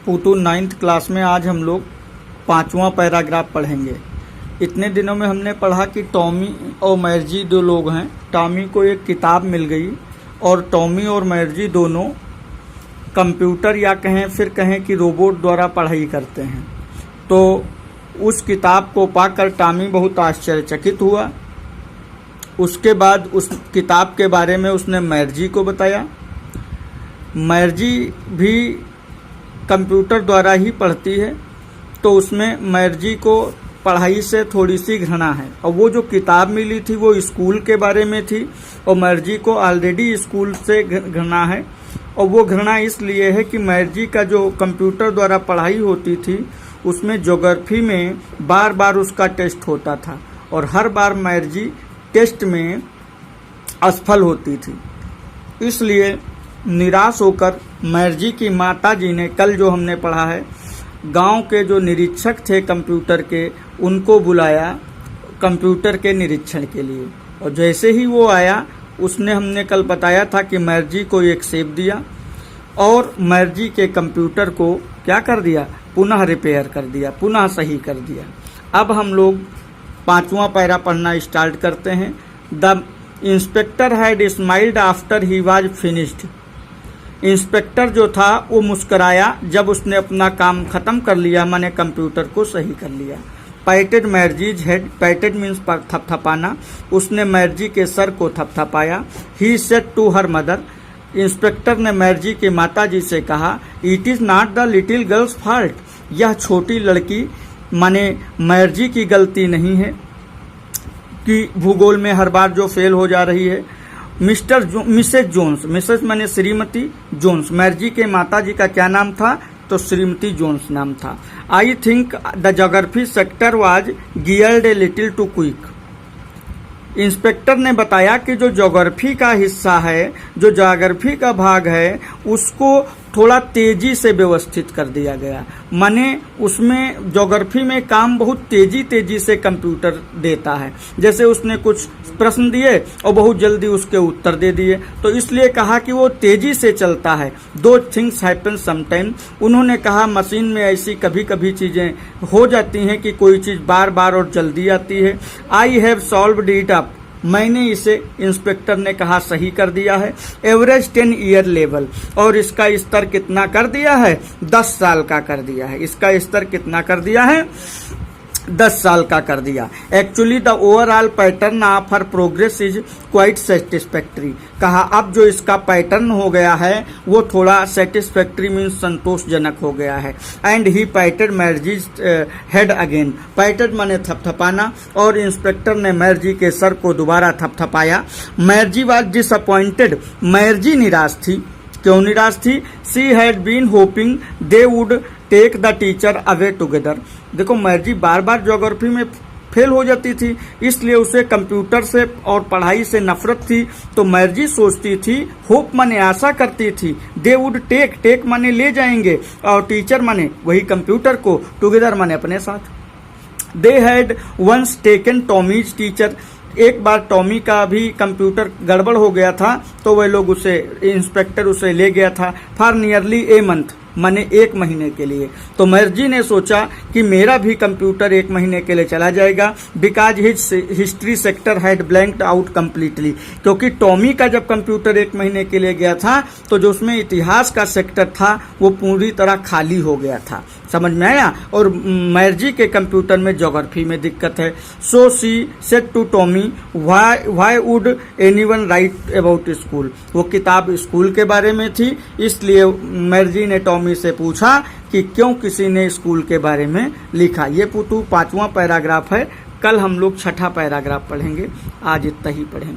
पुटू 9th class में आज हम लोग 5वां पैराग्राफ पढ़ेंगे। इतने दिनों में हमने पढ़ा कि टॉमी और मैरजी दो लोग हैं। टॉमी को एक किताब मिल गई और टॉमी और मैरजी दोनों कंप्यूटर या फिर कहें कि रोबोट द्वारा पढ़ाई करते हैं। तो उस किताब को पाकर टॉमी बहुत आश्चर्यचकित हुआ। उसके बाद उस किताब के बारे में उसने मैरजी को बताया। मैरजी भी कंप्यूटर द्वारा ही पढ़ती है, तो उसमें मैरजी को पढ़ाई से थोड़ी सी घृणा है। और वो जो किताब मिली थी वो स्कूल के बारे में थी और मैरजी को ऑलरेडी स्कूल से घृणा है। और वो घृणा इसलिए है कि मैरजी का जो कंप्यूटर द्वारा पढ़ाई होती थी उसमें ज्योग्राफी में बार बार उसका टेस्ट होता था और हर बार मैरजी टेस्ट में असफल होती थी। इसलिए निराश होकर मैरजी की माताजी ने, कल जो हमने पढ़ा है, गांव के जो निरीक्षक थे कंप्यूटर के, उनको बुलाया कंप्यूटर के निरीक्षण के लिए। और जैसे ही वो आया, उसने, हमने कल बताया था कि मैरजी को एक सेब दिया और मैरजी के कंप्यूटर को क्या कर दिया, पुनः रिपेयर कर दिया, पुनः सही कर दिया। अब हम लोग 5वां पैरा पढ़ना स्टार्ट करते हैं। The inspector had smiled after he was finished. Inspector जो था वो मुस्कराया जब उसने अपना काम खत्म कर लिया, माने कंप्यूटर को सही कर लिया। पैटेड मैरजीज हेड, पैटेड मीन्स पर थपथपाना, उसने मैरजी के सर को थपथपाया। He said to her mother, inspector ने मैरजी के माताजी से कहा, it is not the little girl's fault, यह छोटी लड़की माने मैरजी की गलती नहीं है कि भूगोल में हर बार जो फेल हो जा रही है। मिसेज जोन्स, मिसेज माने श्रीमती, जोन्स मैरजी के माताजी का क्या नाम था, तो श्रीमती जोन्स नाम था। I think the geography sector was geared a little too quick. Inspector ने बताया कि जो ज्योग्राफी का हिस्सा है, जो ज्योग्राफी का भाग है, उसको थोड़ा तेजी से व्यवस्थित कर दिया गया। माने उसमें ज्योग्राफी में काम बहुत तेजी से कंप्यूटर देता है। जैसे उसने कुछ प्रश्न दिए और बहुत जल्दी उसके उत्तर दे दिए, तो इसलिए कहा कि वो तेजी से चलता है। दो थिंग्स हैपन समटाइम, उन्होंने कहा मशीन में ऐसी कभी कभी चीजें हो जाती हैं कि कोई चीज बार बार और जल्दी आती है। I have solved it up, मैंने इसे, इंस्पेक्टर ने कहा, सही कर दिया है। एवरेज 10 ईयर लेवल, और इसका स्तर कितना कर दिया है, 10 साल का कर दिया है। इसका स्तर कितना कर दिया है, 10 साल का कर दिया। Actually the overall pattern of her progress is quite satisfactory, कहा अब जो इसका पैटर्न हो गया है वो थोड़ा सेटिस्फैक्ट्री मीन्स संतोषजनक हो गया है। And he patted Margie's head again, patted माने थपथपाना, और इंस्पेक्टर ने मैरजी के सर को दोबारा थपथपाया। मैरजी वाज डिसअपॉइंटेड, मैरजी निराश थी। क्यों निराश थी, she had been hoping they would take the teacher away together. देखो मैरजी बार बार ज्योग्राफी में फेल हो जाती थी, इसलिए उसे कंप्यूटर से और पढ़ाई से नफरत थी। तो मैरजी सोचती थी, होप माने आशा करती थी, दे वुड टेक, टेक माने ले जाएंगे, और टीचर माने वही कंप्यूटर को, टुगेदर माने अपने साथ। They had once taken Tommy's teacher, एक बार टॉमी का भी कंप्यूटर गड़बड़ हो गया था तो वह लोग उसे, इंस्पेक्टर उसे ले गया था फॉर नियरली ए मंथ, माने 1 महीने के लिए। तो मैरजी ने सोचा कि मेरा भी कंप्यूटर 1 महीने के लिए चला जाएगा, because his history sector had blanked out completely, क्योंकि टॉमी का जब कंप्यूटर 1 महीने के लिए गया था तो जो उसमें इतिहास का सेक्टर था वो पूरी तरह खाली हो गया था। समझ में आया। और मैरजी के कंप्यूटर में ज्योग्राफी में दिक्कत है। So she said to Tommy, why would anyone write about school, वो किताब स्कूल के बारे में थी, इसलिए मैरजी ने टॉमी से पूछा कि क्यों किसी ने स्कूल के बारे में लिखा। ये पुटू 5वां पैराग्राफ है। कल हम लोग 6ठा पैराग्राफ पढ़ेंगे, आज इतना ही पढ़ेंगे।